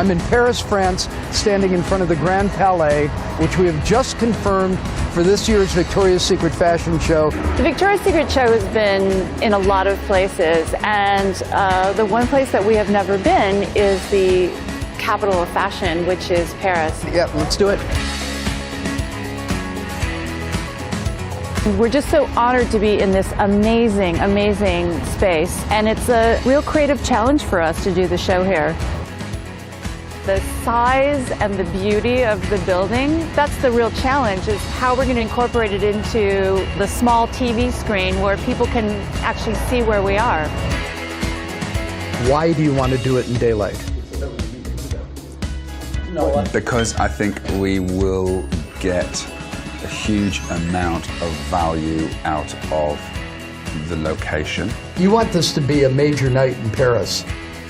I'm in Paris, France, standing in front of the Grand Palais, which we have just confirmed for this year's Victoria's Secret fashion show. The Victoria's Secret show has been in a lot of places, and the one place that we have never been is the capital of fashion, which is Paris. Yeah, let's do it. We're just so honored to be in this amazing, amazing space, and it's a real creative challenge for us to do the show here. The size and the beauty of the building, that's the real challenge, is how we're going to incorporate it into the small TV screen where people can actually see where we are. Why do you want to do it in daylight? Because I think we will get a huge amount of value out of the location. You want this to be a major night in Paris,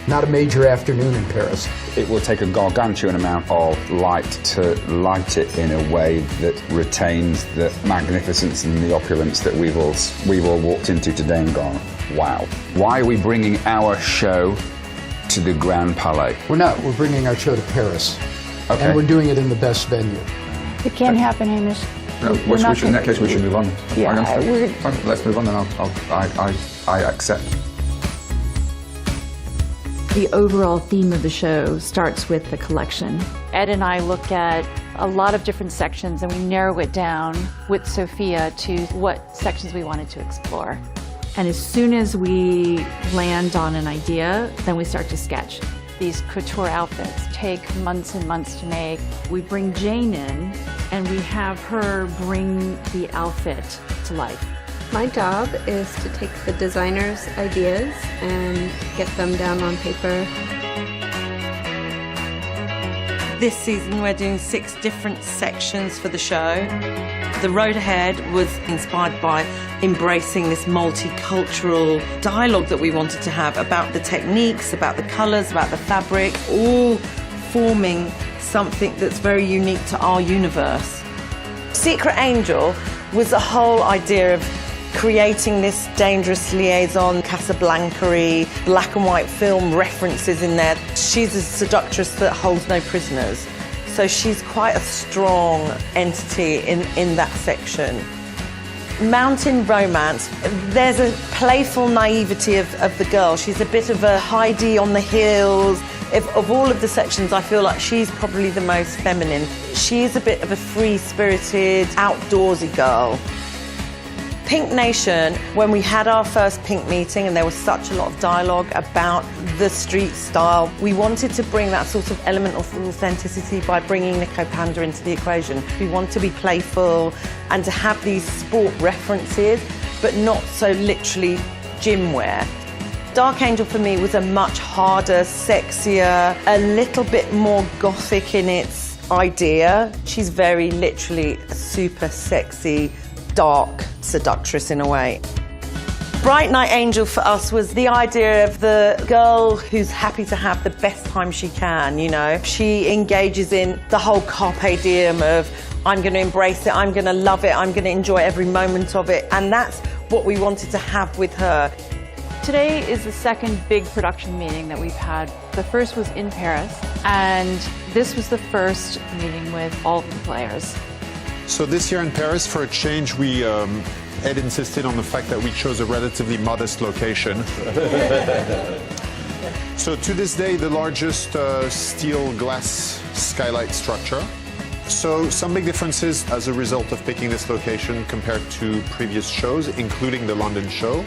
not a major afternoon in Paris. It will take a gargantuan amount of light to light it in a way that retains the magnificence and the opulence that we've all walked into today and gone, wow. Why are we bringing our show to the Grand Palais? We're not. We're bringing our show to Paris. Okay. And we're doing it in the best venue. It can't happen, Hamish. No, in that case, we should move on. Yeah, Fine, let's move on, then I accept. The overall theme of the show starts with the collection. Ed and I look at a lot of different sections and we narrow it down with Sophia to what sections we wanted to explore. And as soon as we land on an idea, then we start to sketch. These couture outfits take months and months to make. We bring Jane in and we have her bring the outfit to life. My job is to take the designer's ideas and get them down on paper. This season we're doing 6 different sections for the show. The road ahead was inspired by embracing this multicultural dialogue that we wanted to have about the techniques, about the colours, about the fabric, all forming something that's very unique to our universe. Secret Angel was the whole idea of creating this dangerous liaison, Casablanca-y, black and white film references in there. She's a seductress that holds no prisoners. So she's quite a strong entity in that section. Mountain romance, there's a playful naivety of the girl. She's a bit of a Heidi on the hills. Of all of the sections, I feel like she's probably the most feminine. She is a bit of a free-spirited, outdoorsy girl. Pink Nation, when we had our first Pink meeting and there was such a lot of dialogue about the street style, we wanted to bring that sort of element of authenticity by bringing Nico Panda into the equation. We want to be playful and to have these sport references, but not so literally gym wear. Dark Angel for me was a much harder, sexier, a little bit more gothic in its idea. She's very literally a super sexy, dark seductress in a way. Bright Night Angel for us was the idea of the girl who's happy to have the best time she can, you know. She engages in the whole carpe diem of, I'm going to embrace it, I'm going to love it, I'm going to enjoy every moment of it, and that's what we wanted to have with her. Today is the second big production meeting that we've had. The first was in Paris, and this was the first meeting with all of the players. So this year in Paris, for a change, Ed insisted on the fact that we chose a relatively modest location. So to this day, the largest steel glass skylight structure. So some big differences as a result of picking this location compared to previous shows, including the London show.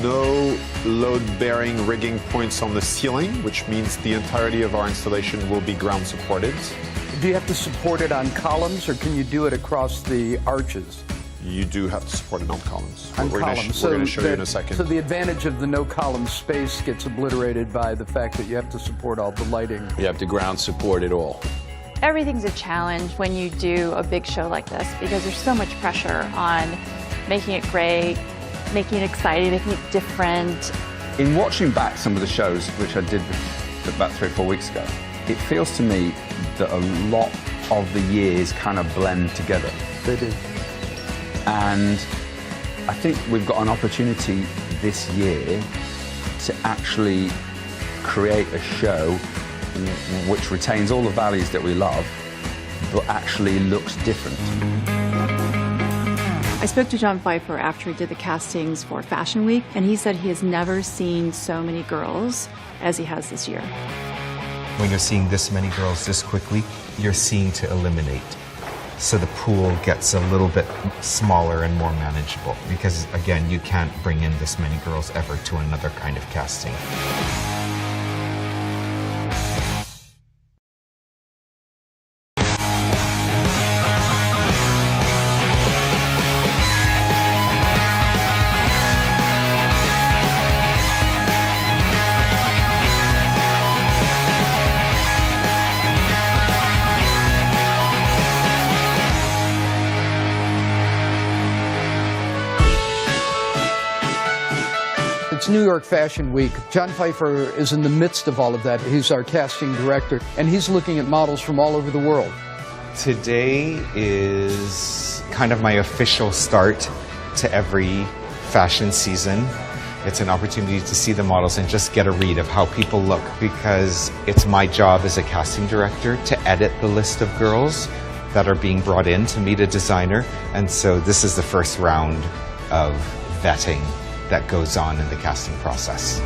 No load-bearing rigging points on the ceiling, which means the entirety of our installation will be ground supported. Do you have to support it on columns, or can you do it across the arches? You do have to support it on columns. On We're columns. going to show you in a second. So the advantage of the no-column space gets obliterated by the fact that you have to support all the lighting. You have to ground support it all. Everything's a challenge when you do a big show like this because there's so much pressure on making it great, making it exciting, making it different. In watching back some of the shows, which I did about 3 or 4 weeks ago, it feels to me that a lot of the years kind of blend together. They do. And I think we've got an opportunity this year to actually create a show which retains all the values that we love, but actually looks different. I spoke to John Pfeiffer after he did the castings for Fashion Week, and he said he has never seen so many girls as he has this year. When you're seeing this many girls this quickly, you're seeing to eliminate. So the pool gets a little bit smaller and more manageable because, again, you can't bring in this many girls ever to another kind of casting. It's New York Fashion Week. John Pfeiffer is in the midst of all of that. He's our casting director, and he's looking at models from all over the world. Today is kind of my official start to every fashion season. It's an opportunity to see the models and just get a read of how people look, because it's my job as a casting director to edit the list of girls that are being brought in to meet a designer. And so this is the first round of vetting that goes on in the casting process.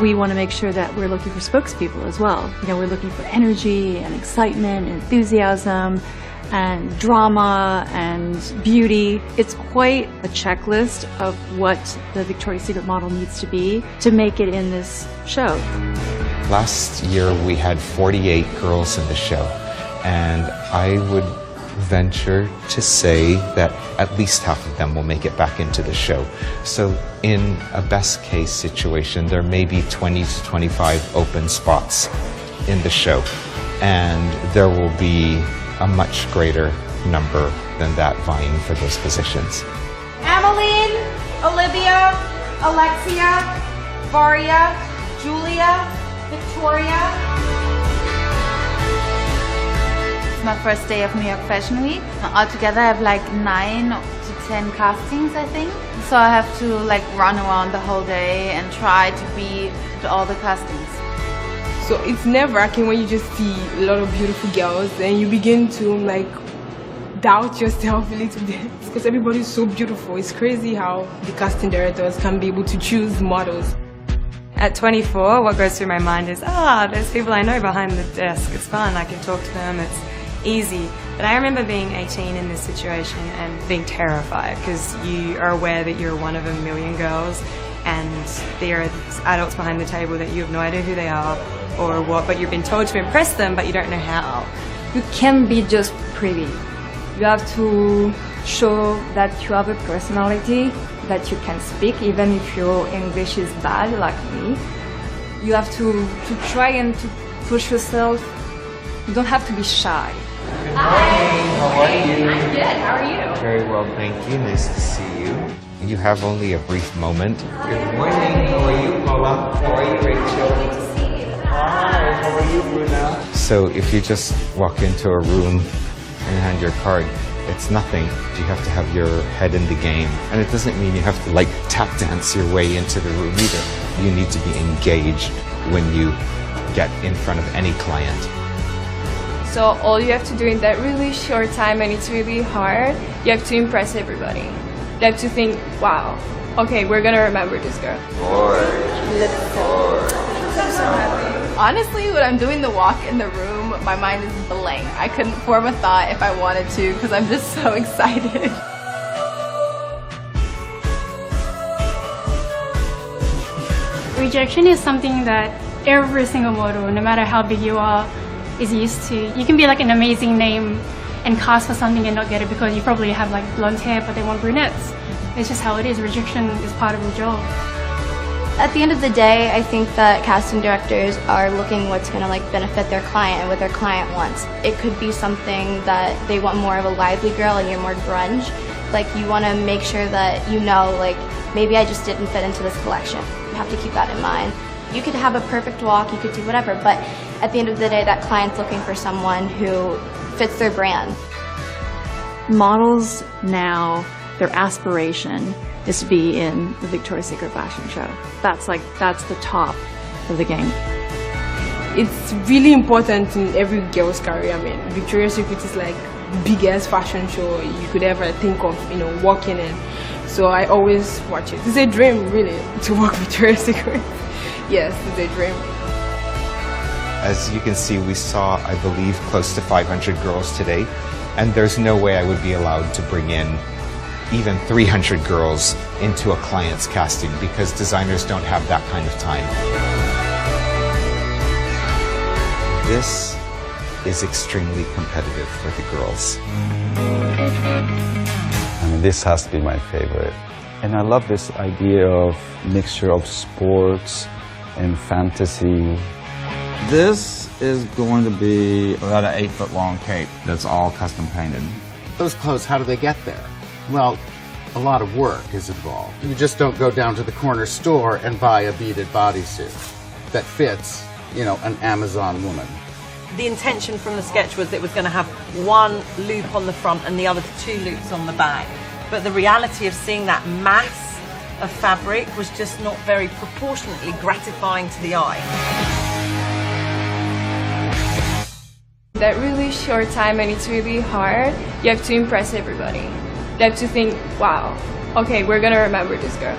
We want to make sure that we're looking for spokespeople as well. You know, we're looking for energy and excitement and enthusiasm and drama and beauty. It's quite a checklist of what the Victoria's Secret model needs to be to make it in this show. Last year we had 48 girls in the show, and I would venture to say that at least half of them will make it back into the show. So in a best case situation, there may be 20 to 25 open spots in the show, and there will be a much greater number than that vying for those positions. Emmeline, Olivia, Alexia, Varia, Julia, Victoria. It's my first day of New York Fashion Week. Altogether I have like 9 to 10 castings, I think. So I have to like run around the whole day and try to be at all the castings. So it's nerve-wracking when you just see a lot of beautiful girls and you begin to like doubt yourself a little bit because everybody's so beautiful. It's crazy how the casting directors can be able to choose models. At 24, what goes through my mind is, there's people I know behind the desk. It's fun, I can talk to them, it's easy. But I remember being 18 in this situation and being terrified because you are aware that you're one of a million girls and there are adults behind the table that you have no idea who they are or what, but you've been told to impress them, but you don't know how. You can't be just pretty. You have to show that you have a personality, that you can speak, even if your English is bad, like me. You have to try and to push yourself. You don't have to be shy. Hi, how are you? I'm good, how are you? Very well, thank you. Nice to see you. You have only a brief moment. Good morning, how are you, Paula? How are you, Rachel? Good to see you. Hi, how are you, Bruna? So if you just walk into a room and hand your card, it's nothing. You have to have your head in the game. And it doesn't mean you have to like tap dance your way into the room either. You need to be engaged when you get in front of any client. So all you have to do in that really short time, and it's really hard, you have to impress everybody. You have to think, wow, okay, we're gonna remember this girl. I'm so happy. Honestly, when I'm doing the walk in the room, my mind is blank. I couldn't form a thought if I wanted to because I'm just so excited. Rejection is something that every single model, no matter how big you are, is used to. You can be like an amazing name and cast for something and not get it because you probably have like blonde hair but they want brunettes. It's just how it is. Rejection is part of the job. At the end of the day, I think that casting directors are looking what's going to like benefit their client and what their client wants. It could be something that they want more of a lively girl and you're more grunge. Like you want to make sure that you know, like maybe I just didn't fit into this collection. You have to keep that in mind. You could have a perfect walk, you could do whatever, but at the end of the day, that client's looking for someone who fits their brand. Models now, their aspiration is to be in the Victoria's Secret fashion show. That's the top of the game. It's really important in every girl's career. I mean, Victoria's Secret is like the biggest fashion show you could ever think of, working in. So I always watch it. It's a dream, really, to work with Victoria's Secret. Yes, it's a dream. As you can see, we saw, I believe, close to 500 girls today, and there's no way I would be allowed to bring in even 300 girls into a client's casting because designers don't have that kind of time. This is extremely competitive for the girls. I mean, this has to be my favorite. And I love this idea of mixture of sports and fantasy. This is going to be about an 8-foot-long cape that's all custom painted. Those clothes, how do they get there? Well, a lot of work is involved. You just don't go down to the corner store and buy a beaded bodysuit that fits, an Amazon woman. The intention from the sketch was it was going to have one loop on the front and the other 2 loops on the back. But the reality of seeing that mass of fabric was just not very proportionately gratifying to the eye. That really short time, and it's really hard, you have to impress everybody. You have to think, wow, okay, we're gonna remember this girl.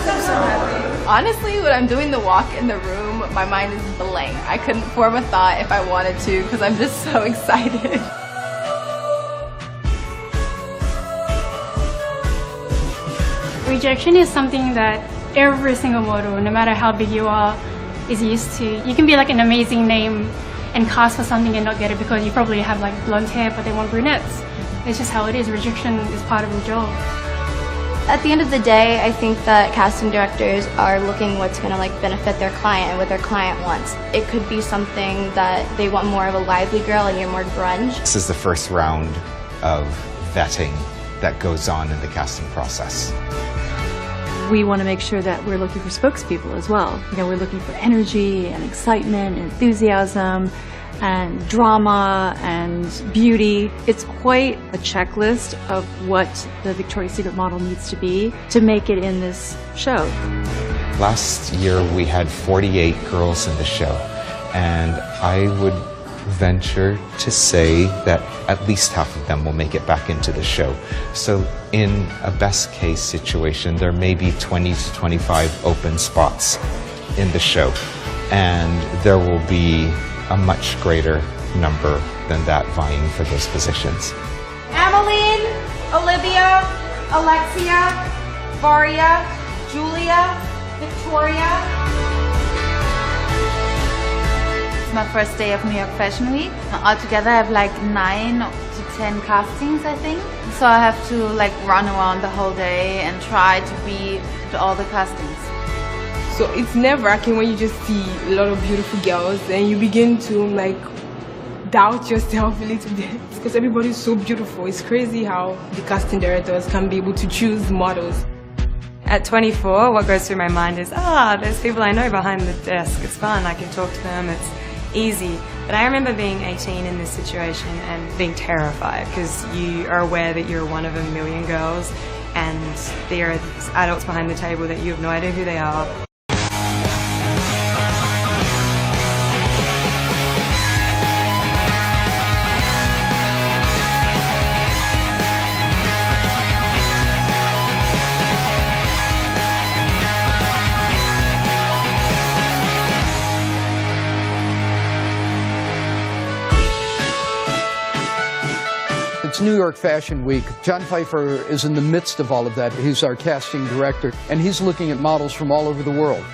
I'm so happy. Honestly, when I'm doing the walk in the room, my mind is blank. I couldn't form a thought if I wanted to because I'm just so excited. Rejection is something that every single model, no matter how big you are, is used to. You can be like an amazing name and cast for something and not get it because you probably have like blonde hair but they want brunettes. It's just how it is. Rejection is part of the job. At the end of the day, I think that casting directors are looking what's going to benefit their client and what their client wants. It could be something that they want more of a lively girl and you're more grunge. This is the first round of vetting that goes on in the casting process. We want to make sure that we're looking for spokespeople as well. We're looking for energy and excitement and enthusiasm and drama and beauty. It's quite a checklist of what the Victoria's Secret model needs to be to make it in this show. Last year we had 48 girls in the show, and I would venture to say that at least half of them will make it back into the show. So in a best case situation, there may be 20 to 25 open spots in the show, and there will be a much greater number than that vying for those positions. Emmeline, Olivia, Alexia, Varia, Julia, Victoria. It's my first day of New York Fashion Week. Altogether I have like 9 to 10 castings, I think. So I have to run around the whole day and try to be at all the castings. So it's nerve-wracking when you just see a lot of beautiful girls and you begin to doubt yourself a little bit because everybody's so beautiful. It's crazy how the casting directors can be able to choose models. At 24, what goes through my mind is, there's people I know behind the desk. It's fun, I can talk to them, it's easy. But I remember being 18 in this situation and being terrified because you are aware that you're one of a million girls and there are adults behind the table that you have no idea who they are. It's New York Fashion Week. John Pfeiffer is in the midst of all of that. He's our casting director, and he's looking at models from all over the world.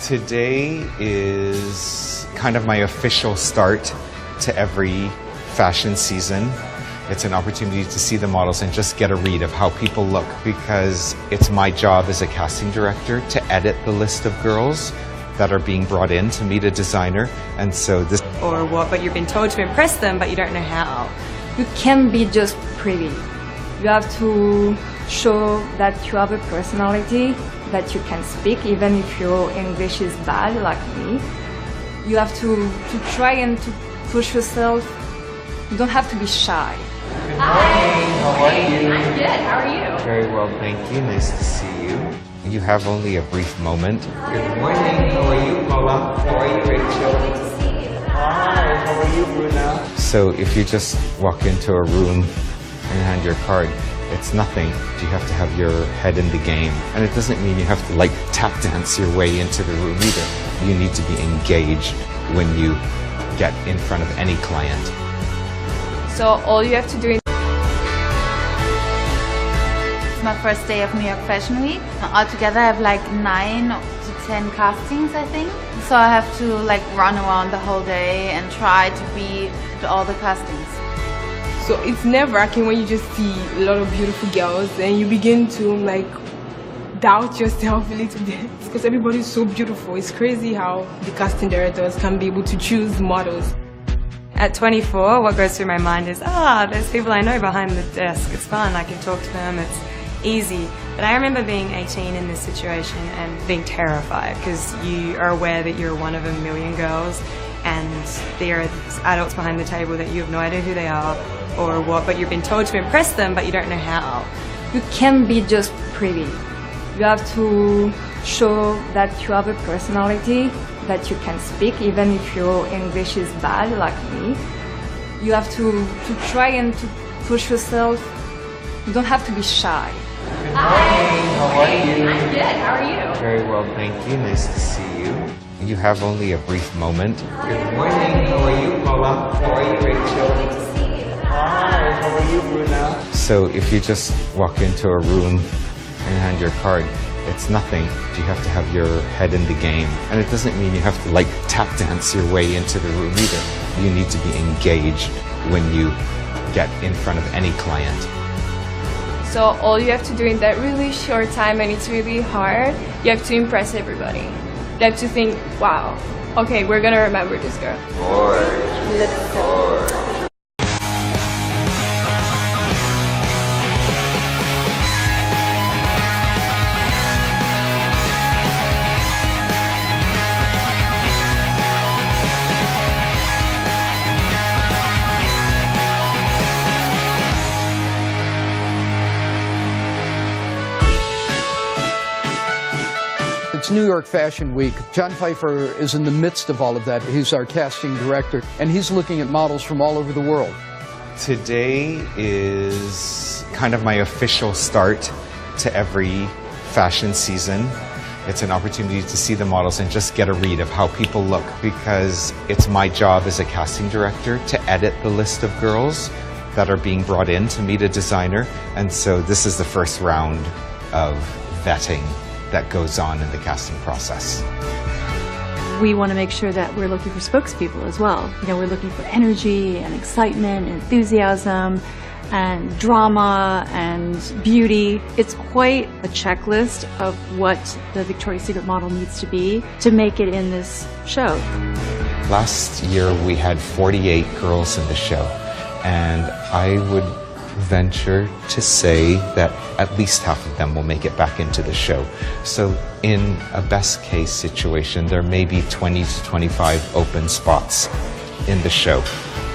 Today is kind of my official start to every fashion season. It's an opportunity to see the models and just get a read of how people look, because it's my job as a casting director to edit the list of girls that are being brought in to meet a designer. And so this... Or what, but you've been told to impress them, but you don't know how. You can't be just pretty. You have to show that you have a personality, that you can speak, even if your English is bad, like me. You have to try and to push yourself. You don't have to be shy. Hi, how are you? I'm good, how are you? Very well, thank you. Nice to see you. You have only a brief moment. Good morning, how are you, Paula? Mola? How are you, Rachel? Hi, how are you, Bruna? So if you just walk into a room and hand your card, it's nothing. You have to have your head in the game. And it doesn't mean you have to like tap dance your way into the room either. You need to be engaged when you get in front of any client. So all you have to do It's my first day of New York Fashion Week. Altogether I have like 9 to 10 castings, I think. So I have to like run around the whole day and try to be to all the castings. So it's nerve-wracking when you just see a lot of beautiful girls and you begin to like doubt yourself a little bit because everybody's so beautiful. It's crazy how the casting directors can be able to choose models. At 24, what goes through my mind is, there's people I know behind the desk. It's fun, I can talk to them, it's easy. But I remember being 18 in this situation and being terrified because you are aware that you're one of a million girls and there are adults behind the table that you have no idea who they are or what, but you've been told to impress them, but you don't know how. You can't be just pretty. You have to show that you have a personality, that you can speak, even if your English is bad, like me. You have to try and to push yourself. You don't have to be shy. Good morning, how are you? I'm good, how are you? Very well, thank you. Nice to see you. You have only a brief moment. Good morning, how are you, Mola? How are you, Rachel? Hi, how are you, Bruna? So if you just walk into a room and hand your card, it's nothing. You have to have your head in the game. And it doesn't mean you have to like tap dance your way into the room either. You need to be engaged when you get in front of any client. So all you have to do in that really short time, and it's really hard, you have to impress everybody. You have to think, wow, okay, we're gonna remember this girl. Let's go. It's New York Fashion Week. John Pfeiffer is in the midst of all of that. He's our casting director, and he's looking at models from all over the world. Today is kind of my official start to every fashion season. It's an opportunity to see the models and just get a read of how people look, because it's my job as a casting director to edit the list of girls that are being brought in to meet a designer. And so this is the first round of vetting that goes on in the casting process. We want to make sure that we're looking for spokespeople as well. We're looking for energy and excitement and enthusiasm and drama and beauty. It's quite a checklist of what the Victoria's Secret model needs to be to make it in this show. Last year we had 48 girls in the show, and I would venture to say that at least half of them will make it back into the show. So in a best case situation, there may be 20 to 25 open spots in the show,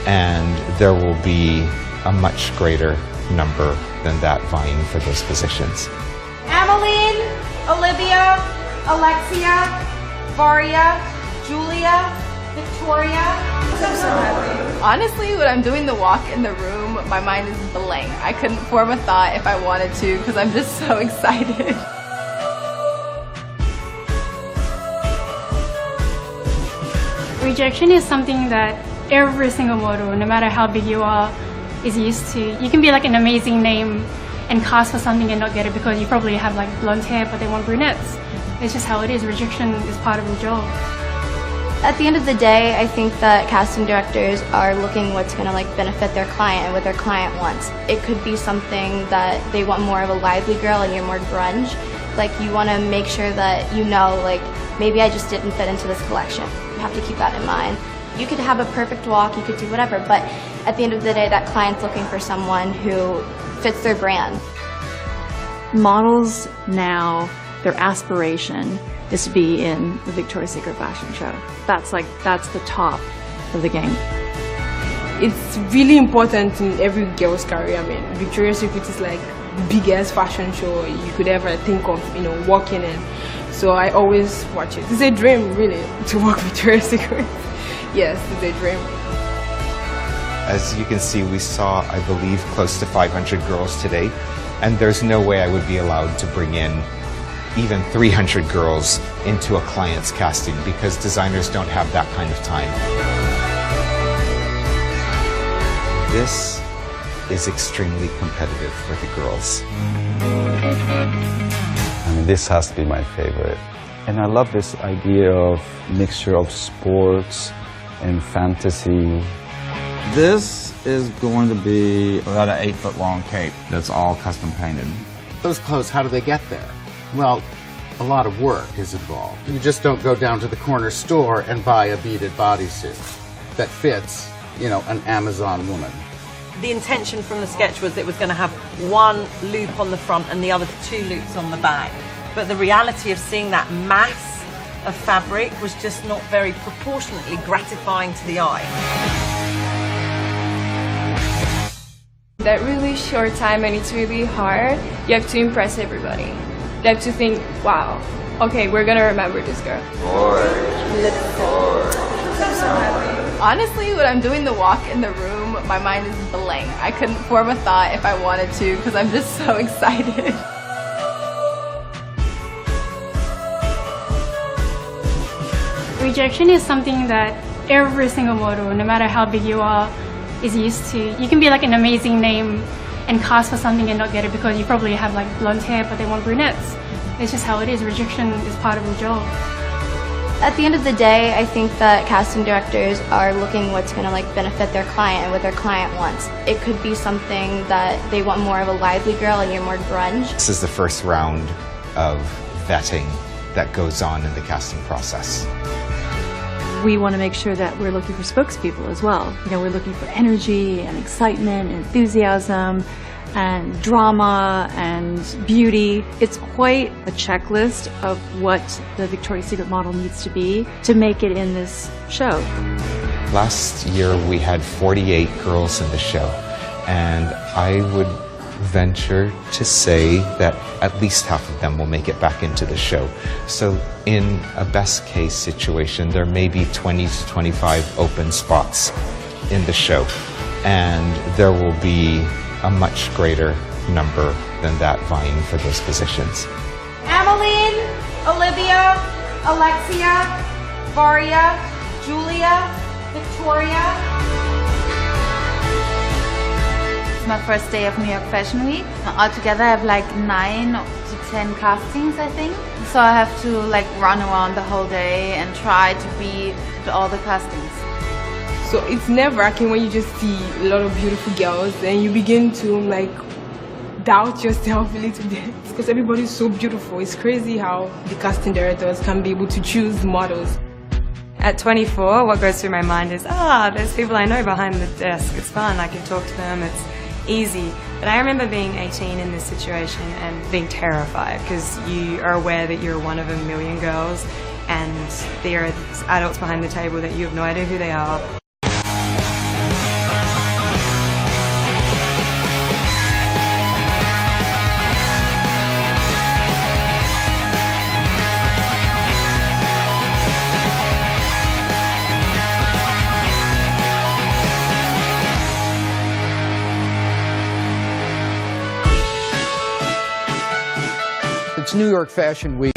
and there will be a much greater number than that vying for those positions. Emmeline, Olivia, Alexia, Varia, Julia, Victoria. I'm so happy. Honestly, when I'm doing the walk in the room, my mind is blank. I couldn't form a thought if I wanted to because I'm just so excited. Rejection is something that every single model, no matter how big you are, is used to. You can be like an amazing name and cast for something and not get it because you probably have like blonde hair but they want brunettes. It's just how it is. Rejection is part of the job. At the end of the day, I think that casting directors are looking what's going to like benefit their client and what their client wants. It could be something that they want more of a lively girl and you're more grunge. Like you want to make sure that you know, like maybe I just didn't fit into this collection. You have to keep that in mind. You could have a perfect walk, you could do whatever, but at the end of the day, that client's looking for someone who fits their brand. Models now, their aspiration is to be in the Victoria's Secret fashion show. That's the top of the game. It's really important in every girl's career. I mean, Victoria's Secret is like the biggest fashion show you could ever think of, you know, working in. So I always watch it. It's a dream, really, to work with Victoria's Secret. Yes, it's a dream. As you can see, we saw, I believe, close to 500 girls today, and there's no way I would be allowed to bring in even 300 girls into a client's casting because designers don't have that kind of time. This is extremely competitive for the girls. I mean, this has to be my favorite. And I love this idea of mixture of sports and fantasy. This is going to be about an 8-foot-long cape that's all custom painted. Those clothes, how do they get there? Well, a lot of work is involved. You just don't go down to the corner store and buy a beaded bodysuit that fits, you know, an Amazon woman. The intention from the sketch was it was going to have one loop on the front and the other 2 loops on the back. But the reality of seeing that mass of fabric was just not very proportionately gratifying to the eye. That really short time, and it's really hard. You have to impress everybody. You have to think, wow, okay, we're gonna remember this girl. Honestly, when I'm doing the walk in the room, my mind is blank. I couldn't form a thought if I wanted to because I'm just so excited. Rejection is something that every single model, no matter how big you are, is used to. You can be like an amazing name and cast for something and not get it because you probably have like blonde hair but they want brunettes. It's just how it is. Rejection is part of the job. At the end of the day, I think that casting directors are looking what's going to like benefit their client and what their client wants. It could be something that they want more of a lively girl and you're more grunge. This is the first round of vetting that goes on in the casting process. We want to make sure that we're looking for spokespeople as well. You know, we're looking for energy and excitement and enthusiasm and drama and beauty. It's quite a checklist of what the Victoria's Secret model needs to be to make it in this show. Last year we had 48 girls in the show, and I would venture to say that at least half of them will make it back into the show. So in a best case situation, there may be 20 to 25 open spots in the show, and there will be a much greater number than that vying for those positions. Emmeline, Olivia, Alexia, Varia, Julia, Victoria. My first day of New York Fashion Week. Altogether I have like 9 to 10 castings, I think. So I have to like run around the whole day and try to be to all the castings. So it's nerve-wracking when you just see a lot of beautiful girls and you begin to like doubt yourself a little bit because everybody's so beautiful. It's crazy how the casting directors can be able to choose models. At 24, what goes through my mind is, there's people I know behind the desk. It's fun, I can talk to them, it's easy. But I remember being 18 in this situation and being terrified because you are aware that you're one of a million girls and there are adults behind the table that you have no idea who they are. It's New York Fashion Week.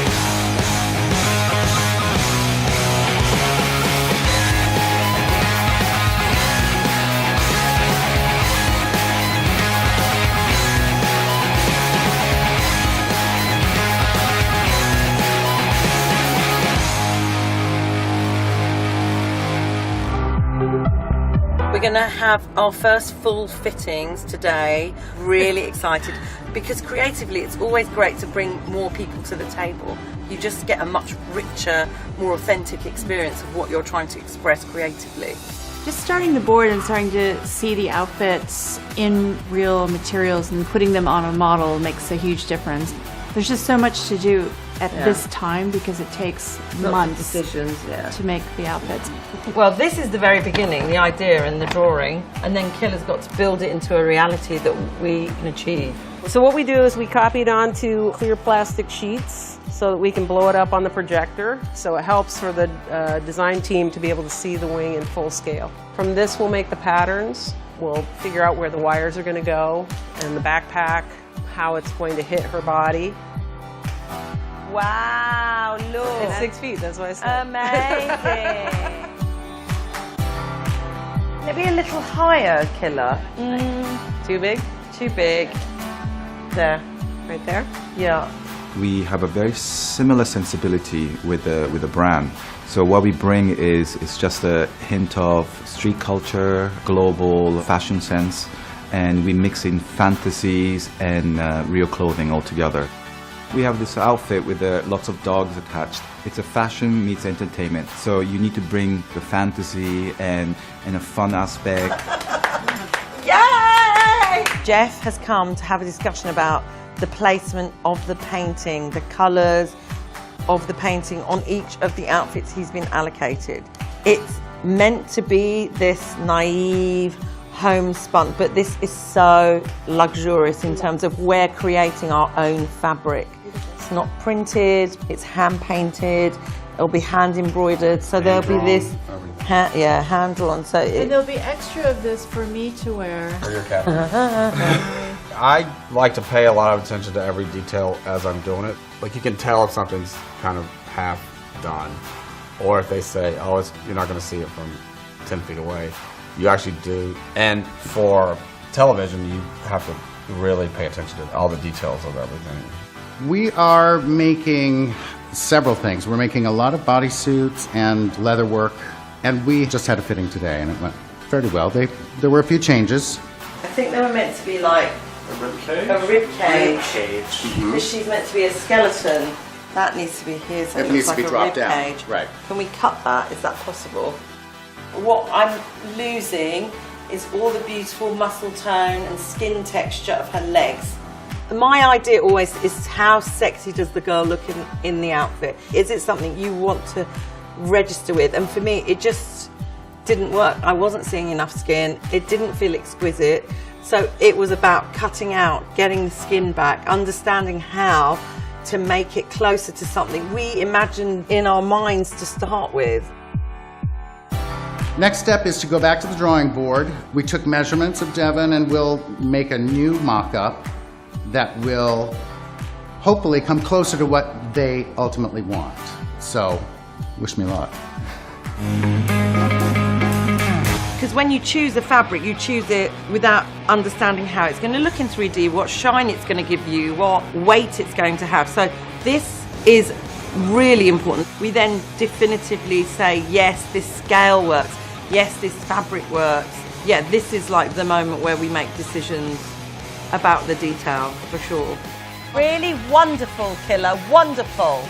We're going to have our first full fittings today. Really excited because creatively it's always great to bring more people to the table. You just get a much richer, more authentic experience of what you're trying to express creatively. Just starting the board and starting to see the outfits in real materials and putting them on a model makes a huge difference. There's just so much to do at Yeah. this time because it takes Lots of months decisions, yeah. to make the outfits. Well, this is the very beginning, the idea and the drawing, and then Killer's got to build it into a reality that we can achieve. So what we do is we copy it onto clear plastic sheets so that we can blow it up on the projector. So it helps for the design team to be able to see the wing in full scale. From this, we'll make the patterns. We'll figure out where the wires are going to go and the backpack, how it's going to hit her body. Wow, look. It's 6 feet, that's what I said. Amazing. Maybe a little higher, Killer. Too big? Too big. There. Right there? Yeah. We have a very similar sensibility with the brand. So what we bring is just a hint of street culture, global fashion sense, and we mix in fantasies and real clothing all together. We have this outfit with lots of dogs attached. It's a fashion meets entertainment. So you need to bring the fantasy and a fun aspect. Yay! Jeff has come to have a discussion about the placement of the painting, the colours of the painting on each of the outfits he's been allocated. It's meant to be this naive, homespun, but this is so luxurious in terms of we're creating our own fabric. It's not printed, it's hand painted, it'll be hand embroidered, so there'll be this handle on. So And there'll be extra of this for me to wear. For your cat. I like to pay a lot of attention to every detail as I'm doing it. Like, you can tell if something's kind of half done, or if they say, oh, you're not going to see it from 10 feet away. You actually do. And for television, you have to really pay attention to all the details of everything. We are making several things. We're making a lot of bodysuits and leather work, and we just had a fitting today, and it went fairly well. There were a few changes. I think they were meant to be like a rib cage. A rib cage. But she's meant to be a skeleton. That needs to be here, so It it needs looks to like be a rib dropped down. cage. Right. Can we cut that? Is that possible? What I'm losing is all the beautiful muscle tone and skin texture of her legs. My idea always is, how sexy does the girl look in the outfit? Is it something you want to register with? And for me, it just didn't work. I wasn't seeing enough skin. It didn't feel exquisite. So it was about cutting out, getting the skin back, understanding how to make it closer to something we imagined in our minds to start with. Next step is to go back to the drawing board. We took measurements of Devon, and we'll make a new mock-up that will hopefully come closer to what they ultimately want. So, wish me luck. Because when you choose a fabric, you choose it without understanding how it's going to look in 3D, what shine it's going to give you, what weight it's going to have. So this is really important. We then definitively say, yes, this scale works. Yes, this fabric works. Yeah, this is like the moment where we make decisions about the detail, for sure. Really wonderful, Killer, wonderful.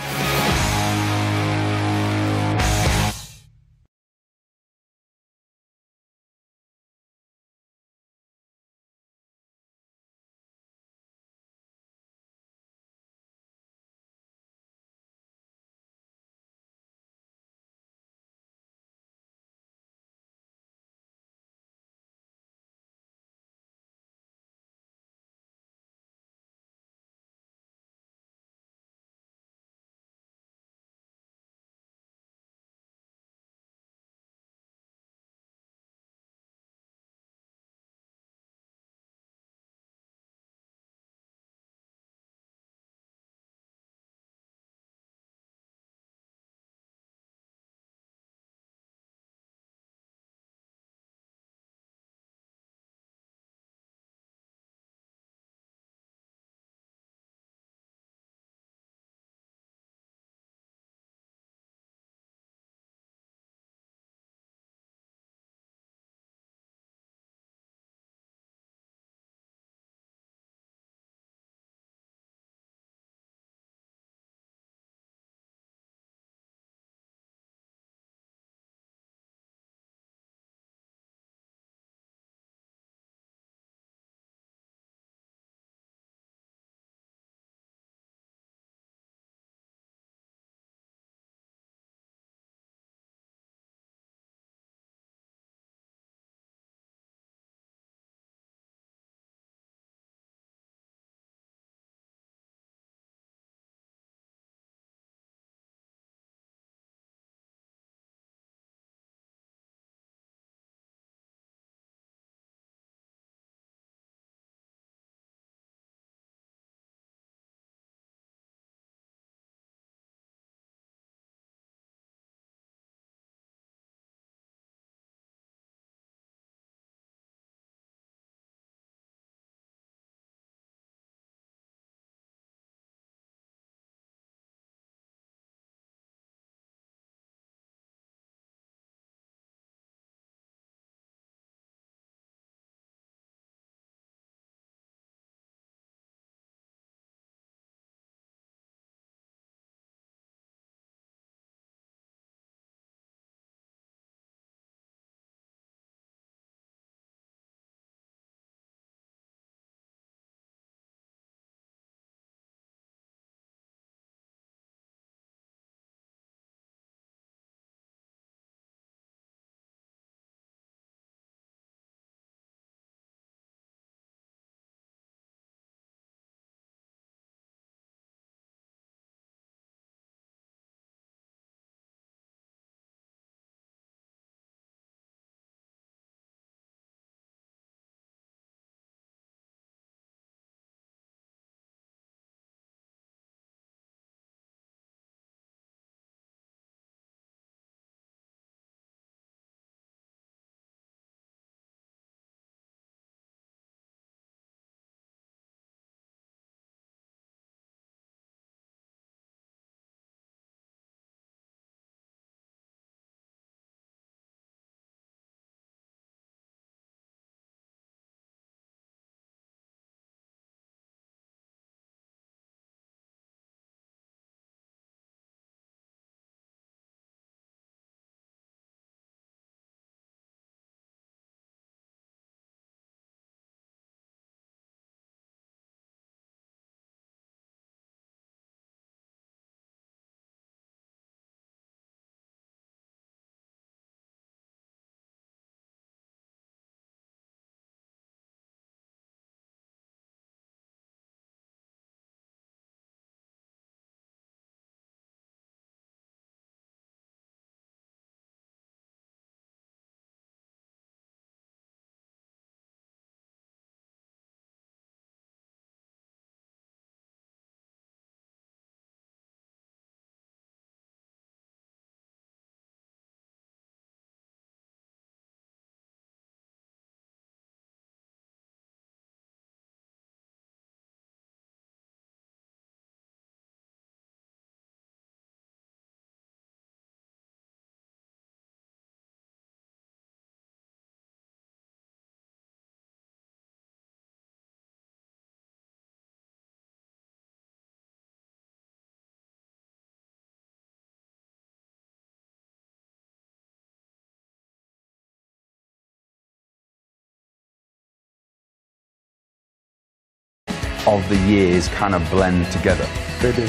of the years kind of blend together. They do.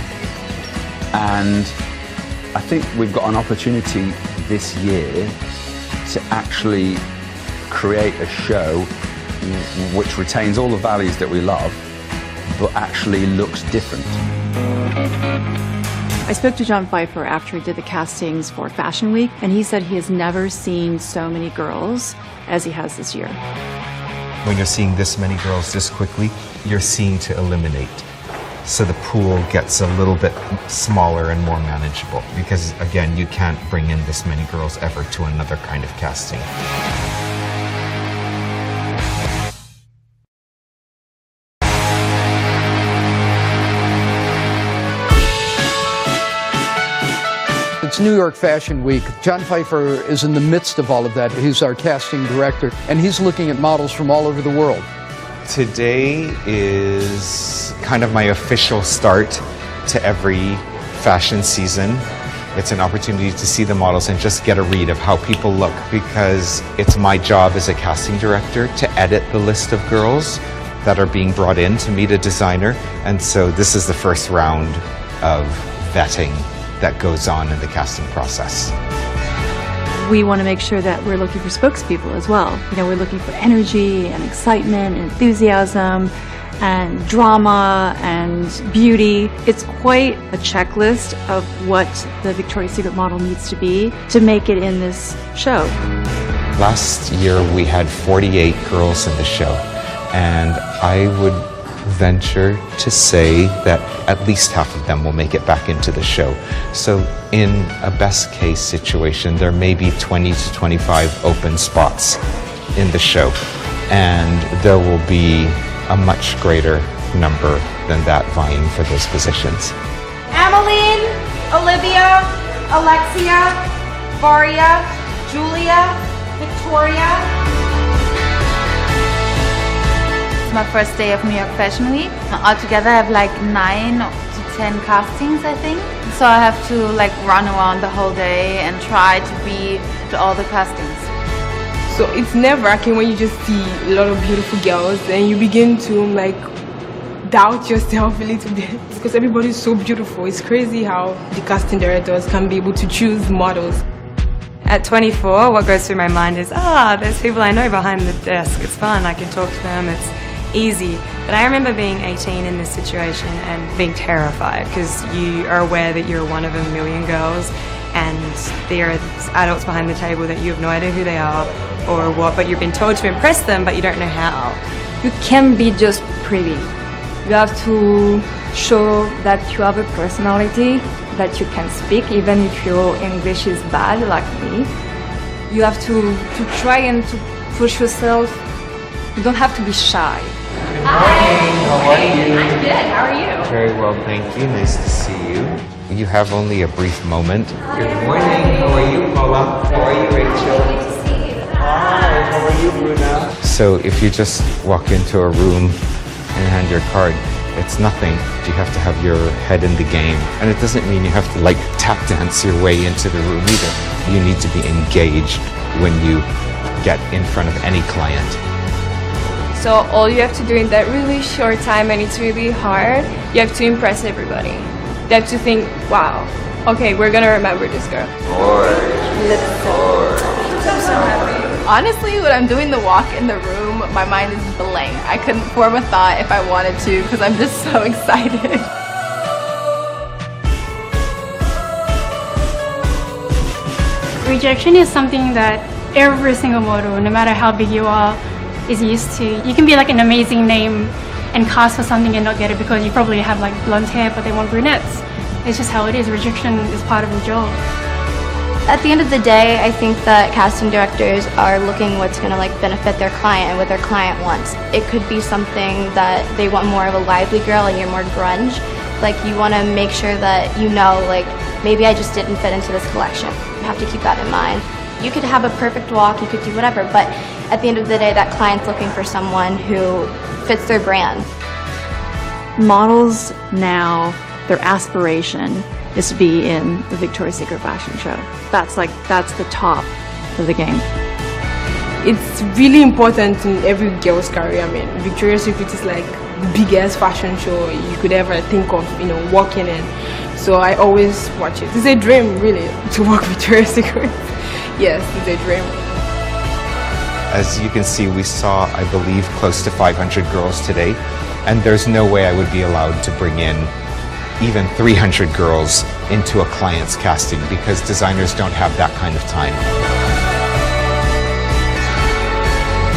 And I think we've got an opportunity this year to actually create a show which retains all the values that we love, but actually looks different. I spoke to John Pfeiffer after he did the castings for Fashion Week, and he said he has never seen so many girls as he has this year. When you're seeing this many girls this quickly, you're seeing to eliminate. So the pool gets a little bit smaller and more manageable because, again, you can't bring in this many girls ever to another kind of casting. It's New York Fashion Week. John Pfeiffer is in the midst of all of that. He's our casting director, and he's looking at models from all over the world. Today is kind of my official start to every fashion season. It's an opportunity to see the models and just get a read of how people look, because it's my job as a casting director to edit the list of girls that are being brought in to meet a designer. And so this is the first round of vetting that goes on in the casting process. We want to make sure that we're looking for spokespeople as well. You know, we're looking for energy and excitement and enthusiasm and drama and beauty. It's quite a checklist of what the Victoria's Secret model needs to be to make it in this show. Last year we had 48 girls in the show, and I would venture to say that at least half of them will make it back into the show. So in a best case situation, there may be 20 to 25 open spots in the show, and there will be a much greater number than that vying for those positions. Ameline, Olivia, Alexia, Varia, Julia, Victoria. My first day of New York Fashion Week. Altogether I have like 9 to 10 castings, I think. So I have to like run around the whole day and try to be to all the castings. So it's nerve-wracking when you just see a lot of beautiful girls and you begin to like doubt yourself a little bit because everybody's so beautiful. It's crazy how the casting directors can be able to choose models. At 24, what goes through my mind is, there's people I know behind the desk. It's fun, I can talk to them, it's easy. But I remember being 18 in this situation and being terrified because you are aware that you're one of a million girls and there are adults behind the table that you have no idea who they are or what, but you've been told to impress them, but you don't know how. You can't be just pretty. You have to show that you have a personality, that you can speak, even if your English is bad, like me. You have to try and to push yourself. You don't have to be shy. Good morning, how are you? I'm good, how are you? Very well, thank you. Nice to see you. You have only a brief moment. Good morning, how are you, Paula? How are you, Rachel? Hi, how are you, Bruna? So if you just walk into a room and hand your card, it's nothing. You have to have your head in the game. And it doesn't mean you have to like tap dance your way into the room either. You need to be engaged when you get in front of any client. So all you have to do in that really short time, and it's really hard, you have to impress everybody. You have to think, wow, okay, we're gonna remember this girl. I'm so happy. Honestly, when I'm doing the walk in the room, my mind is blank. I couldn't form a thought if I wanted to because I'm just so excited. Rejection is something that every single model, no matter how big you are, is used to. You can be like an amazing name and cast for something and not get it because you probably have like blonde hair but they want brunettes. It's just how it is. Rejection is part of the job. At the end of the day, I think that casting directors are looking what's going to like benefit their client and what their client wants. It could be something that they want more of a lively girl and you're more grunge. Like you want to make sure that you know, like maybe I just didn't fit into this collection. You have to keep that in mind. You could have a perfect walk, you could do whatever, but at the end of the day, that client's looking for someone who fits their brand. Models now, their aspiration is to be in the Victoria's Secret fashion show. That's the top of the game. It's really important in every girl's career. I mean, Victoria's Secret is like biggest fashion show you could ever think of, walking in. So I always watch it. It's a dream, really, to work with Victoria's Secret. Yes, it's a dream. As you can see, we saw, I believe, close to 500 girls today, and there's no way I would be allowed to bring in even 300 girls into a client's casting because designers don't have that kind of time.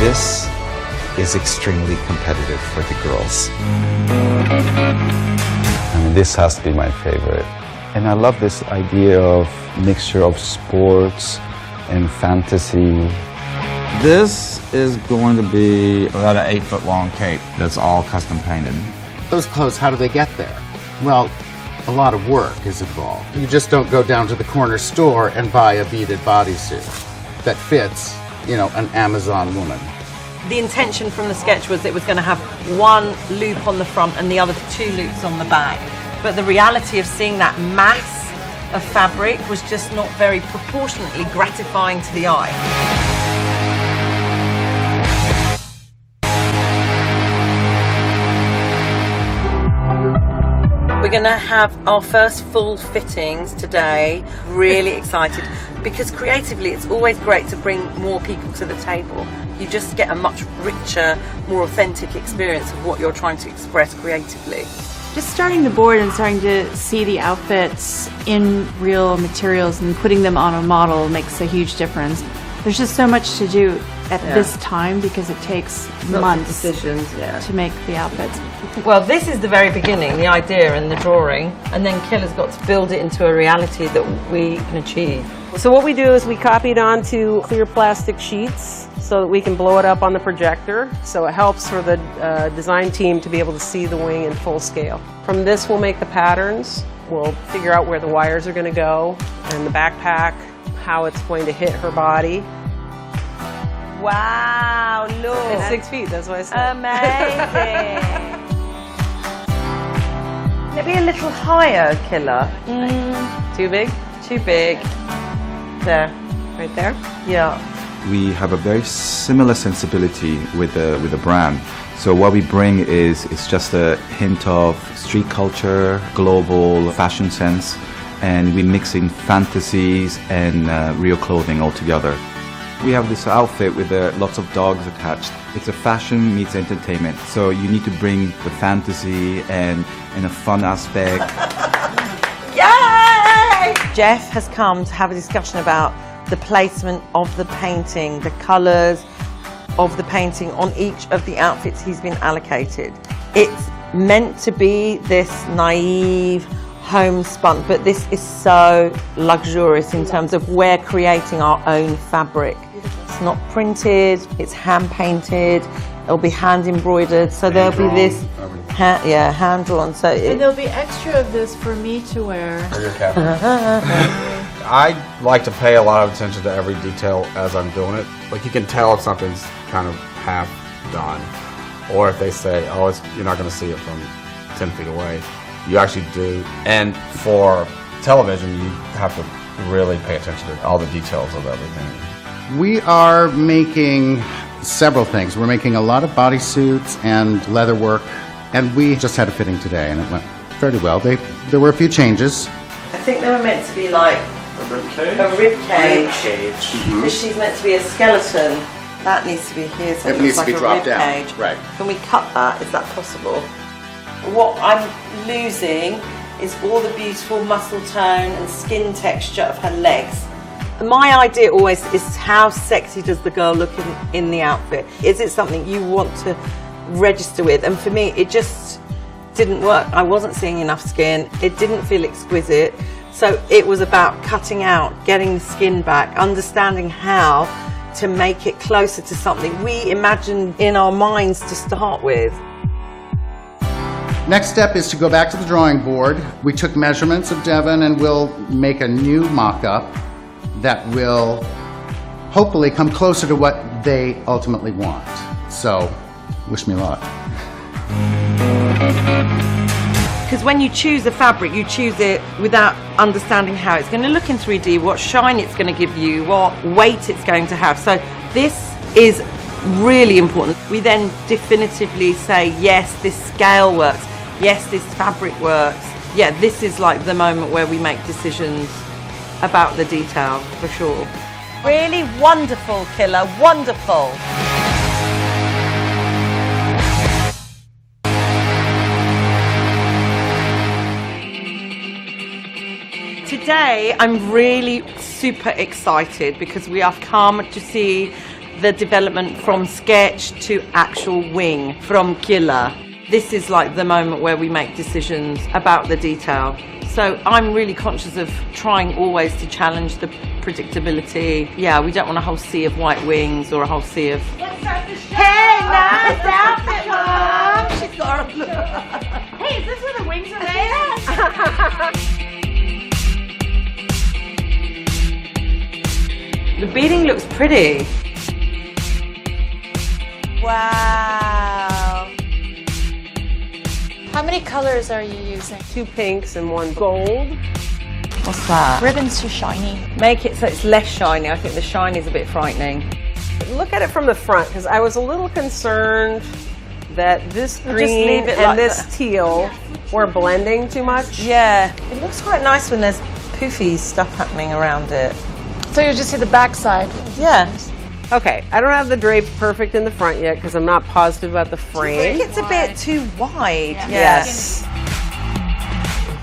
This is extremely competitive for the girls. I mean, this has to be my favorite. And I love this idea of mixture of sports and fantasy. This is going to be about an 8-foot-long cape that's all custom painted. Those clothes, how do they get there? Well, a lot of work is involved. You just don't go down to the corner store and buy a beaded bodysuit that fits, an Amazon woman. The intention from the sketch was it was going to have one loop on the front and the other 2 loops on the back. But the reality of seeing that mass of fabric was just not very proportionately gratifying to the eye. We're going to have our first full fittings today. Really excited because creatively it's always great to bring more people to the table. You just get a much richer, more authentic experience of what you're trying to express creatively. Just starting the board and starting to see the outfits in real materials and putting them on a model makes a huge difference. There's just so much to do at this time because it takes months to make the outfits. Well, this is the very beginning, the idea and the drawing, and then Killer's got to build it into a reality that we can achieve. So what we do is we copy it onto clear plastic sheets so that we can blow it up on the projector. So it helps for the design team to be able to see the wing in full scale. From this we'll make the patterns. We'll figure out where the wires are going to go and the backpack, how it's going to hit her body. Wow, look. It's 6 feet, that's what I said. Amazing. Maybe a little higher, Killer. Too big? Too big. There. Right there? Yeah. We have a very similar sensibility with the brand. So what we bring is just a hint of street culture, global fashion sense, and we mix in fantasies and real clothing all together. We have this outfit with lots of dogs attached. It's a fashion meets entertainment, so you need to bring the fantasy and a fun aspect. Yay! Jeff has come to have a discussion about the placement of the painting, the colours of the painting on each of the outfits he's been allocated. It's meant to be this naive, homespun, but this is so luxurious in terms of we're creating our own fabric. It's not printed, it's hand painted, it'll be hand embroidered, so there'll be this hand drawn. So and there'll be extra of this for me to wear. I like to pay a lot of attention to every detail as I'm doing it. Like, you can tell if something's kind of half done, or if they say, oh, you're not going to see it from 10 feet away. You actually do. And for television, you have to really pay attention to all the details of everything. We are making several things. We're making a lot of bodysuits and leather work, and we just had a fitting today, and it went fairly well. There were a few changes. I think they were meant to be like a rib cage. Because she's meant to be a skeleton. That needs to be here, so it needs like to be dropped down. Cage. Right. Can we cut that? Is that possible? What I'm losing is all the beautiful muscle tone and skin texture of her legs. My idea always is how sexy does the girl look in the outfit? Is it something you want to register with? And for me, it just didn't work. I wasn't seeing enough skin. It didn't feel exquisite. So it was about cutting out, getting the skin back, understanding how to make it closer to something we imagined in our minds to start with. Next step is to go back to the drawing board. We took measurements of Devon and we'll make a new mock-up that will hopefully come closer to what they ultimately want. So, wish me luck. Because when you choose a fabric, you choose it without understanding how it's going to look in 3D, what shine it's going to give you, what weight it's going to have. So this is really important. We then definitively say, yes, this scale works. Yes, this fabric works. Yeah, this is like the moment where we make decisions about the detail, for sure. Really wonderful, Killa, wonderful. Today, I'm really super excited because we have come to see the development from sketch to actual wing from Killa. This is like the moment where we make decisions about the detail. So I'm really conscious of trying always to challenge the predictability. Yeah, we don't want a whole sea of white wings or a whole sea of... Hey, nice outfit, Mom! She's got her... Hey, is this where the wings are made? The beading looks pretty. Wow. How many colors are you using? 2 pinks and 1 gold. What's that? Ribbon's too shiny. Make it so it's less shiny. I think the shine is a bit frightening. Look at it from the front, because I was a little concerned that this green leave it and like this that. teal were blending too much. Yeah, it looks quite nice when there's poofy stuff happening around it. So you just see the back side. Yeah. Okay, I don't have the drape perfect in the front yet because I'm not positive about the I frame. think it's a bit too wide. Yeah. Yes.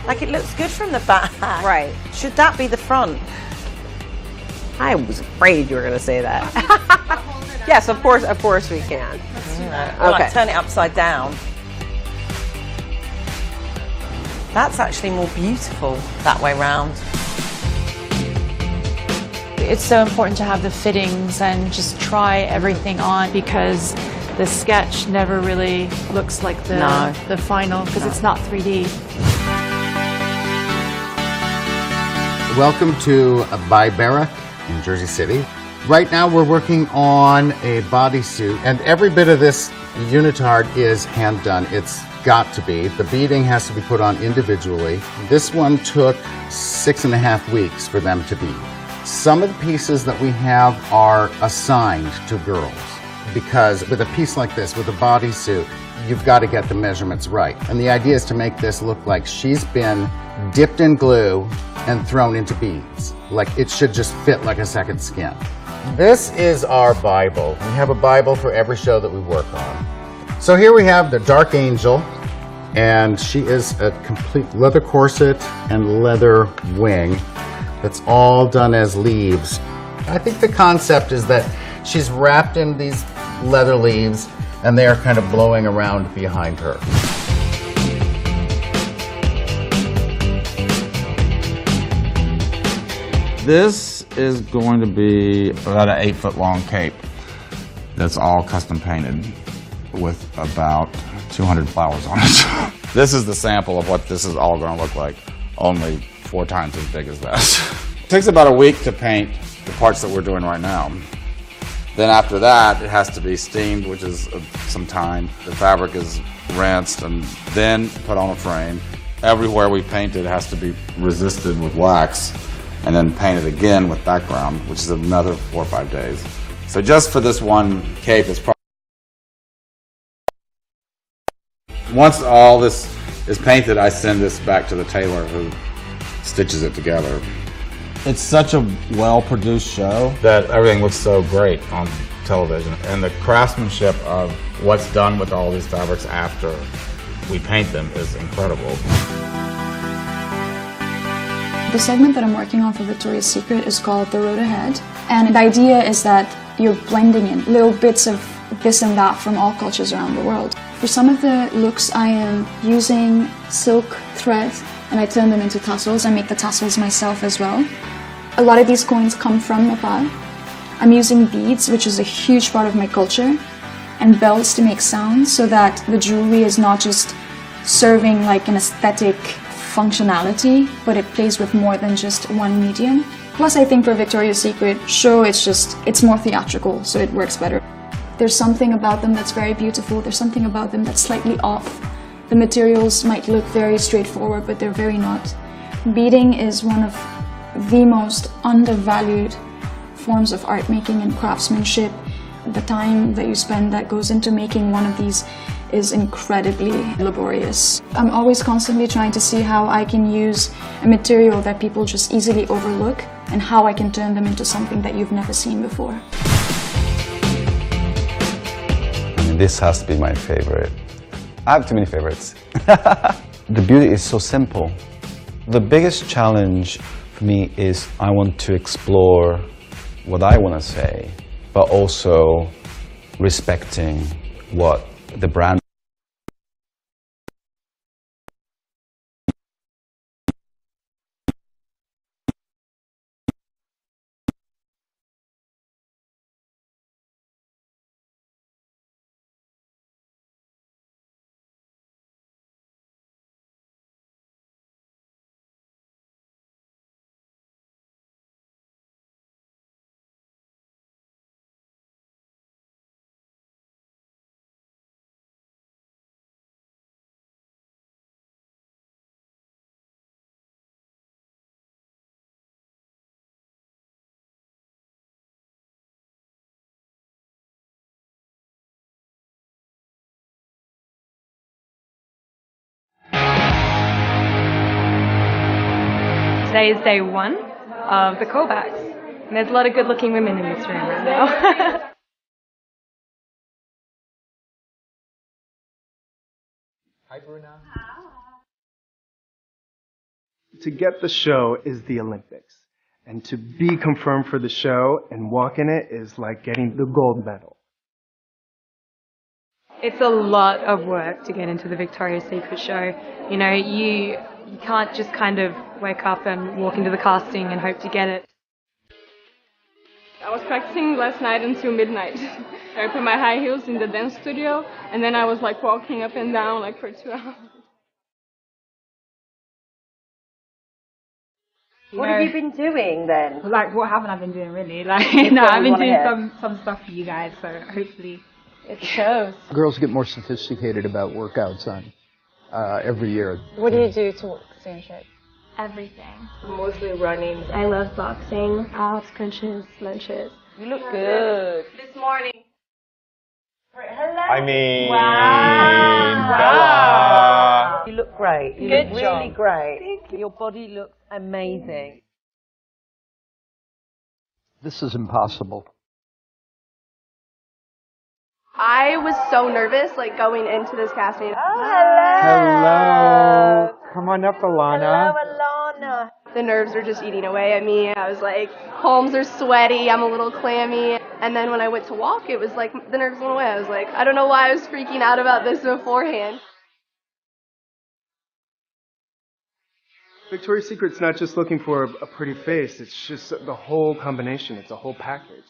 Like it looks good from the back. Right. Should that be the front? I was afraid you were going to say that. Yes, of course we can. Well, Okay. like turn it upside down. That's actually more beautiful that way round. It's so important to have the fittings and just try everything on because the sketch never really looks like the final because it's not 3D. Welcome to By Barrack in Jersey City. Right now we're working on a bodysuit, and every bit of this unitard is hand done. It's got to be. The beading has to be put on individually. This one took 6.5 weeks for them to bead. Some of the pieces that we have are assigned to girls because with a piece like this, with a bodysuit, you've got to get the measurements right. And the idea is to make this look like she's been dipped in glue and thrown into beads. Like it should just fit like a second skin. This is our Bible. We have a Bible for every show that we work on. So here we have the Dark Angel, and she is a complete leather corset and leather wing. It's all done as leaves. I think the concept is that she's wrapped in these leather leaves and they are kind of blowing around behind her. This is going to be about an 8-foot long cape that's all custom painted with about 200 flowers on it. This is the sample of what this is all going to look like, only 4 times as big as that. It takes about a week to paint the parts that we're doing right now. Then after that, it has to be steamed, which is some time. The fabric is rinsed and then put on a frame. Everywhere we paint it has to be resisted with wax and then painted again with background, which is another 4 or 5 days. So just for this one cape, it's probably... Once all this is painted, I send this back to the tailor who stitches it together. It's such a well-produced show that everything looks so great on television. And the craftsmanship of what's done with all these fabrics after we paint them is incredible. The segment that I'm working on for Victoria's Secret is called The Road Ahead. And the idea is that you're blending in little bits of this and that from all cultures around the world. For some of the looks, I am using silk thread and I turn them into tassels. I make the tassels myself as well. A lot of these coins come from Nepal. I'm using beads, which is a huge part of my culture, and bells to make sounds so that the jewelry is not just serving like an aesthetic functionality, but it plays with more than just one medium. Plus, I think for Victoria's Secret show, it's more theatrical, so it works better. There's something about them that's very beautiful. There's something about them that's slightly off. The materials might look very straightforward, but they're very not. Beading is one of the most undervalued forms of art making and craftsmanship. The time that you spend that goes into making one of these is incredibly laborious. I'm always constantly trying to see how I can use a material that people just easily overlook and how I can turn them into something that you've never seen before. This has to be my favorite. I have too many favorites. The beauty is so simple. The biggest challenge for me is I want to explore what I want to say, but also respecting what the brand Today is day one of the callbacks, and there's a lot of good-looking women in this room right now. Hi, Bruna. To get the show is the Olympics, and to be confirmed for the show and walk in it is like getting the gold medal. It's a lot of work to get into the Victoria's Secret show. You know, you can't just kind of wake up and walk into the casting and hope to get it. I was practicing last night until midnight. I put my high heels in the dance studio, and then I was like walking up and down like for 2 hours. What have you been doing then? Like, what haven't I been doing really? Like, no, I've been doing some stuff for you guys, so hopefully it shows. Girls get more sophisticated about workouts every year. What do you do to stay in shape? Everything. Mostly running. I love boxing, abs, crunches, lunches. You look good. This morning. Hello. I mean, wow. Bella. You look great. You Good look job. really great. Thank you. Your body looks amazing. This is impossible. I was so nervous, like going into this casting. Oh, hello. Hello. Come on up, Alana. Hello, Alana. The nerves are just eating away at me. I was like, palms are sweaty, I'm a little clammy. And then when I went to walk, it was like the nerves went away. I was like, I don't know why I was freaking out about this beforehand. Victoria's Secret's not just looking for a pretty face, it's just the whole combination, it's a whole package.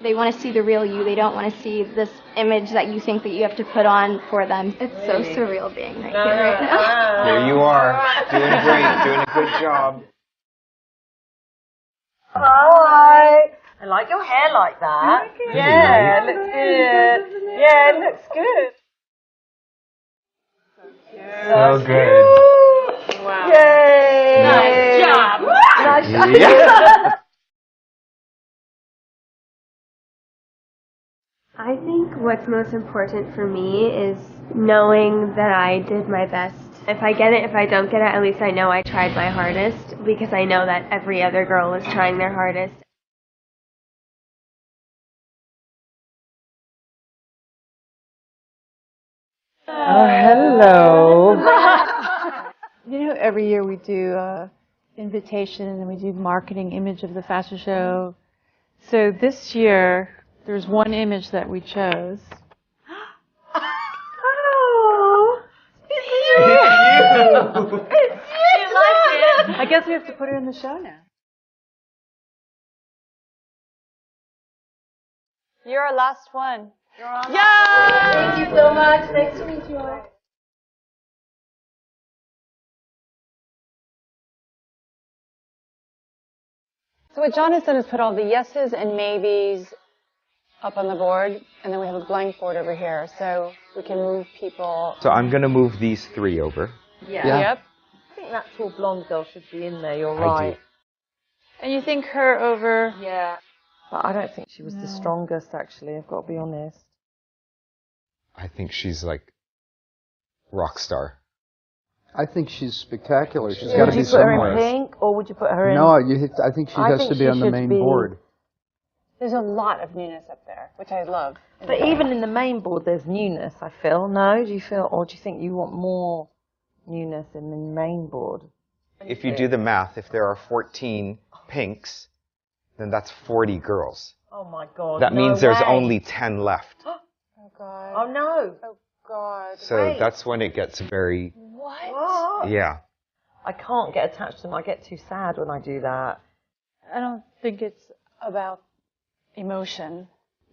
They want to see the real you. They don't want to see this image that you think that you have to put on for them. It's so surreal being right here right now. Here you are, doing great, doing a good job. Hi. I like your hair like that. Yeah, it looks good. Yeah, it looks good. So good. Wow. Yay. Nice job. Nice job. Yeah. I think what's most important for me is knowing that I did my best. If I get it, if I don't get it, at least I know I tried my hardest, because I know that every other girl is trying their hardest. Oh, hello. You know, every year we do invitation and then we do marketing image of the fashion show. So this year, there's one image that we chose. Oh, it's you. It's you. You like it? I guess we have to put her in the show now. You're our last one. Yeah. Thank you so much. Nice to meet you. So what John has done is put all the yeses and maybes up on the board, and then we have a blank board over here, so we can move people. So I'm going to move these three over. Yeah. Yep. I think that tall blonde girl should be in there. You're I right. do. And you think her over? Yeah. But I don't think she was the strongest, actually, I've got to be honest. I think she's like rock star. I think she's spectacular. She's Would got to you be put her somewhere. in pink, or would you put her in... No, I think she has to be on the main board. There's a lot of newness up there, which I love. But even in the main board, there's newness, I feel. No? Do you feel, or do you think you want more newness in the main board? If you do the math, if there are 14 pinks, then that's 40 girls. Oh my God. That no means there's way. only 10 left. Oh, God. Oh, no. Oh, God. So that's when it gets very... What? Yeah. I can't get attached to them. I get too sad when I do that. I don't think it's about emotion,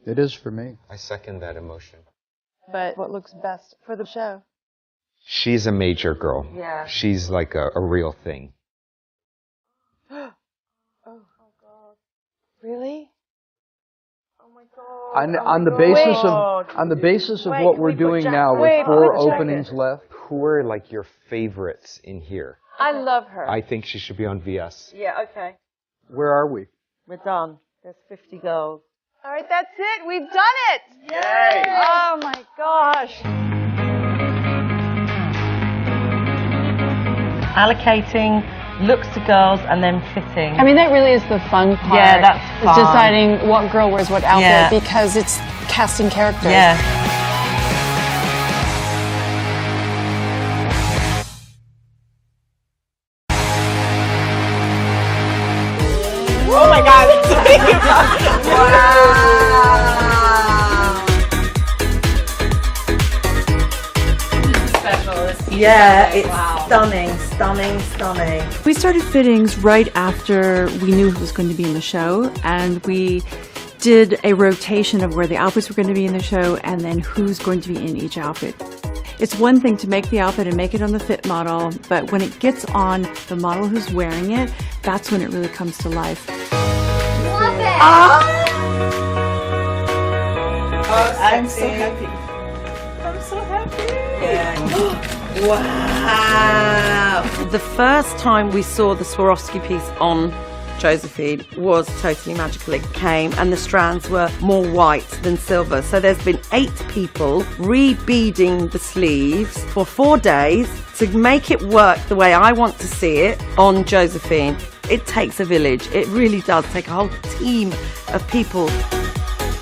It is for me. I second that emotion. but what looks best for the show. She's a major girl. Yeah. She's like a real thing. Oh, God. Really? On the basis of what we're doing now with 4 openings left. Who are like your favorites in here? I love her. I think she should be on VS. Yeah, okay. Where are we? We're done. There's 50 girls. All right, that's it. We've done it. Yay! Oh, my gosh. Allocating looks to girls and then fitting. I mean, that really is the fun part. Yeah, that's fun. Is deciding what girl wears what outfit Yeah. because it's casting characters. Yeah. Oh my God! Yeah, it's stunning, stunning, stunning. We started fittings right after we knew who was going to be in the show, and we did a rotation of where the outfits were going to be in the show and then who's going to be in each outfit. It's one thing to make the outfit and make it on the fit model, but when it gets on the model who's wearing it, that's when it really comes to life. Love it! I'm so happy. I'm so happy. Yeah. Wow! The first time we saw the Swarovski piece on Josephine was totally magical. It came and the strands were more white than silver. So there's been 8 people re-beading the sleeves for 4 days to make it work the way I want to see it on Josephine. It takes a village. It really does take a whole team of people.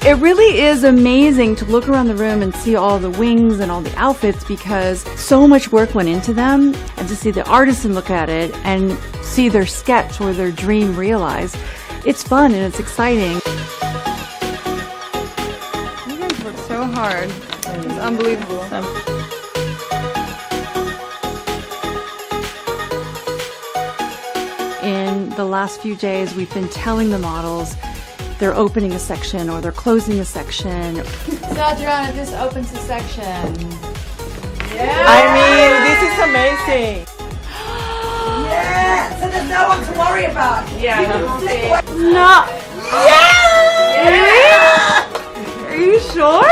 It really is amazing to look around the room and see all the wings and all the outfits because so much work went into them, and to see the artisan look at it and see their sketch or their dream realized. It's fun and it's exciting. You guys work so hard. It's unbelievable. In the last few days, we've been telling the models they're opening a section or they're closing a section. So Adriana, this opens a section. Yeah. I mean, this is amazing. Yeah! So there's no one to worry about. Yeah. No. Yeah! Are you sure?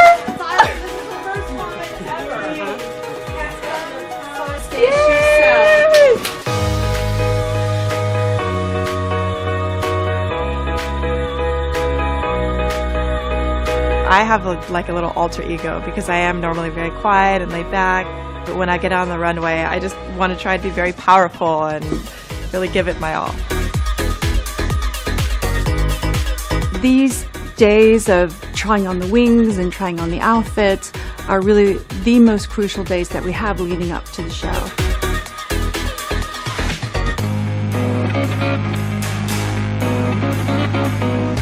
I have like a little alter ego because I am normally very quiet and laid back. But when I get out on the runway, I just want to try to be very powerful and really give it my all. These days of trying on the wings and trying on the outfits are really the most crucial days that we have leading up to the show.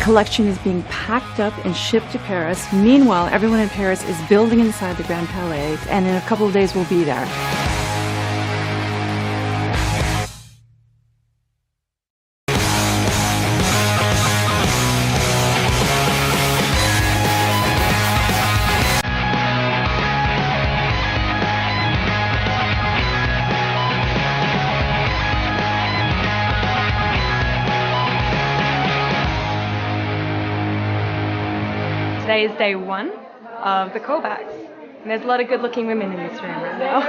Collection is being packed up and shipped to Paris. Meanwhile, everyone in Paris is building inside the Grand Palais, and in a couple of days we'll be there. Today is day 1 of the callbacks. And there's a lot of good looking women in this room right now.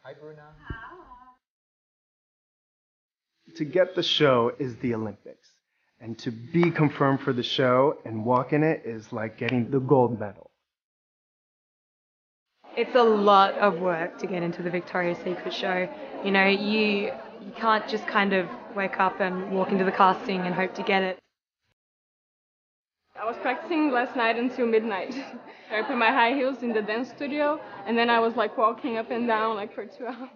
Hi, Bruna. To get the show is the Olympics. And to be confirmed for the show and walk in it is like getting the gold medal. It's a lot of work to get into the Victoria's Secret show. You know, you can't just kind of wake up and walk into the casting and hope to get it. I was practicing last night until midnight. I put my high heels in the dance studio, and then I was like walking up and down like for 2 hours.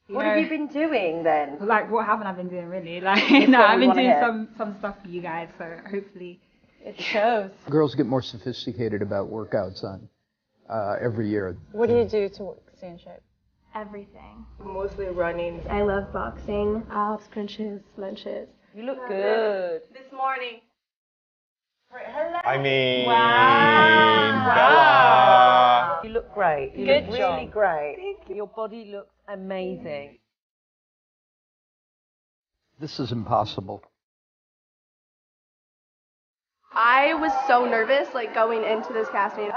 What have you been doing then? Like, what haven't I been doing really? Like, It's no, what I've we been wanna doing hear. some stuff for you guys, so hopefully it shows. Girls get more sophisticated about workouts on every year. What do you do to stay in shape? Everything. Mostly running. I love boxing. Abs, crunches, lunches. You look good. This morning. I mean, You look great. You Good look job. really great. Thank you. Your body looks amazing. This is impossible. I was so nervous, like going into this casting.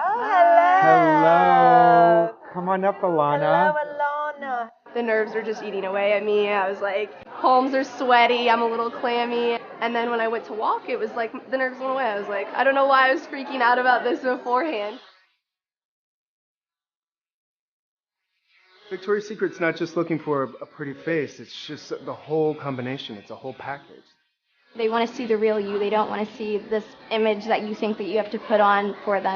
hello. Come on up, Alana. Alana. The nerves were just eating away at me. I was like, palms are sweaty, I'm a little clammy. And then when I went to walk, it was like the nerves went away. I was like, I don't know why I was freaking out about this beforehand. Victoria's Secret's not just looking for a pretty face, it's just the whole combination, it's a whole package. They want to see the real you. They don't want to see this image that you think that you have to put on for them.